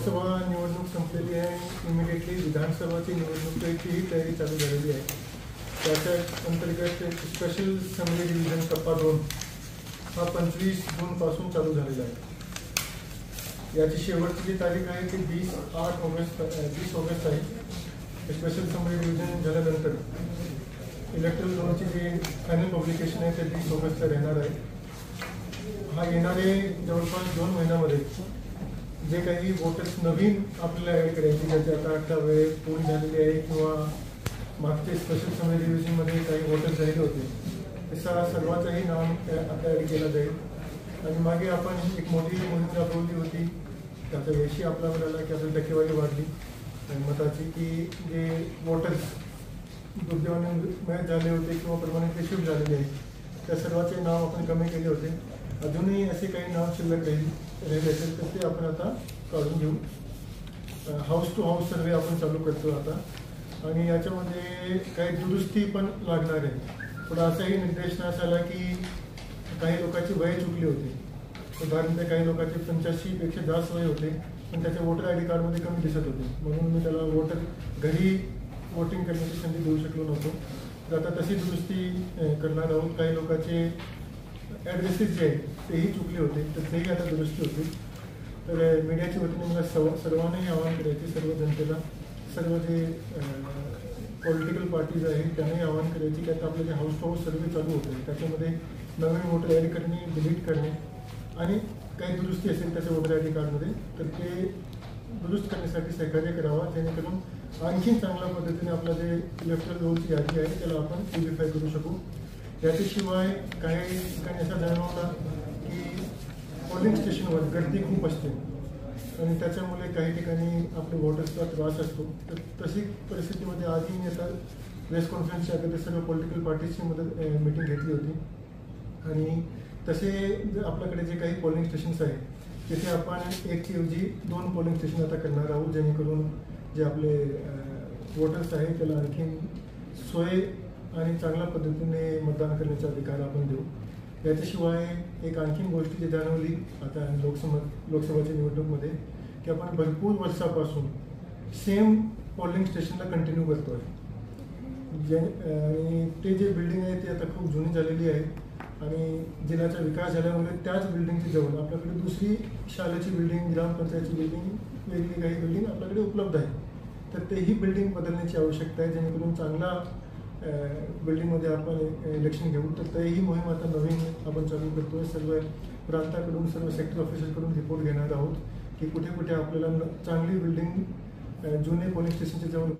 लोकसभा निवडणूक संपलेली आहे. इमिडिएटली विधानसभाची निवडणुकीचीही तयारी चालू झालेली आहे. त्याच्या अंतर्गत स्पेशल असेंब्ली डिव्हिजन टप्पा 2 हा 25 जूनपासून चालू झालेला आहे. याची शेवटची जी तारीख आहे ती 20 ऑगस्ट आहे. स्पेशल असेंब्ली डिव्हिजन झाल्यानंतर इलेक्ट्रल लॉची जी फायनल पब्लिकेशन आहे ते 20 ऑगस्टला राहणार आहे. हा येणारे जवळपास 2 महिन्यामध्ये जे काही वोटर्स नवीन आपल्याला ॲड करायची ज्याची आता 18 वेळ पूर्ण झालेली आहे किंवा मागचे स्पेशल असेंब्ली डिव्हिजनमध्ये काही वोटर्स झालेले होते तसा सर्वांचंही नाव आता ॲड केलं जाईल. आणि मागे आपण एक मोठी मोहीम राबवली होती. त्याचा यशही आपला मिळाला की आपली टक्केवारी वाढली मताची की जे वोटर्स दुर्दैवाने मॅच झाले होते किंवा प्रमाणित शिफ्ट झालेले आहे त्या सर्वांचे नाव आपण कमी केले होते. अजूनही असे काही नाव शिल्लक राहिले असेल तर ते आपण आता काढून घेऊ. हाऊस टू हाऊस सर्वे आपण चालू करतो आता. आणि याच्यामध्ये काही दुरुस्ती पण लागणार आहे. पुढे असाही निर्देशनास आला की काही लोकांची वय चुकली होती. उदाहरणार्थ काही लोकांचे 85पेक्षा जास्त वय होते पण त्याच्या वोटर आय डी कार्डमध्ये कमी दिसत होते म्हणून मी त्याला घरी वोटिंग करण्याची संधी देऊ शकलो नव्हतो. तर आता तशी दुरुस्ती करणार आहोत. काही लोकांचे ॲड्रेसेस जे आहेत तेही चुकले होते तर तेही आता दुरुस्ती होतील. तर मीडियाच्या वतीने मला सर्वांनाही आवाहन करायचे, सर्व जनतेला, सर्व जे पॉलिटिकल पार्टीज आहेत त्यांनाही आवाहन करायचे की आता आपले जे हाऊस टू हाऊस सर्वे चालू होते त्याच्यामध्ये नवीन वोटर आय डी करणे, डिलीट करणे आणि काही दुरुस्ती असेल त्याच्या वोटर आय डी कार्डमध्ये तर ते दुरुस्त करण्यासाठी सहकार्य करावा जेणेकरून आणखी चांगल्या पद्धतीने आपलं जे इलेक्ट्रल रोलची यादी आहे त्याला आपण प्युरिफाय करू शकू. याच्याशिवाय काही ठिकाणी असा जाणवला की पोलिंग स्टेशनवर गर्दी खूप असते आणि त्याच्यामुळे काही ठिकाणी आपले वोटर्सचा त्रास असतो. तर तशी परिस्थितीमध्ये आधी मी आता प्रेस कॉन्फरन्सच्या अगोदर सर्व पॉलिटिकल पार्टीजची मीटिंग घेतली होती आणि तसे आपल्याकडे जे काही पोलिंग स्टेशन्स आहेत तिथे आपण 1 ऐवजी 2 पोलिंग स्टेशन आता करणार आहोत जेणेकरून जे आपले वोटर्स आहेत त्याला आणखी सोय आणि चांगल्या पद्धतीने मतदान करण्याचा अधिकार आपण देऊ. याच्याशिवाय एक आणखीन गोष्ट जी जाणवली आता लोकसभाच्या निवडणुकीमध्ये की आपण भरपूर वर्षापासून सेम पोलिंग स्टेशनला कंटिन्यू करतो आहे. आणि ते जे बिल्डिंग आहे ती आता खूप जुनी झालेली आहे आणि जिल्ह्याचा विकास झाल्यामुळे त्याच बिल्डिंगच्या जवळ आपल्याकडे दुसरी शाळेची बिल्डिंग, ग्रामपंचायतची बिल्डिंग, वेगळी काही बिल्डिंग आपल्याकडे उपलब्ध आहे. तर तेही बिल्डिंग बदलण्याची आवश्यकता आहे जेणेकरून चांगला बिल्डिंगमध्ये आपण इलेक्शन घेऊ. तर तेही मोहीम आता नवीन आपण चालू करतो आहे. सर्व प्रांताकडून सर्व सेक्टर ऑफिसरकडून रिपोर्ट घेणार आहोत की कुठे कुठे आपल्याला चांगली बिल्डिंग जुने पोलिंग स्टेशनच्या जवळ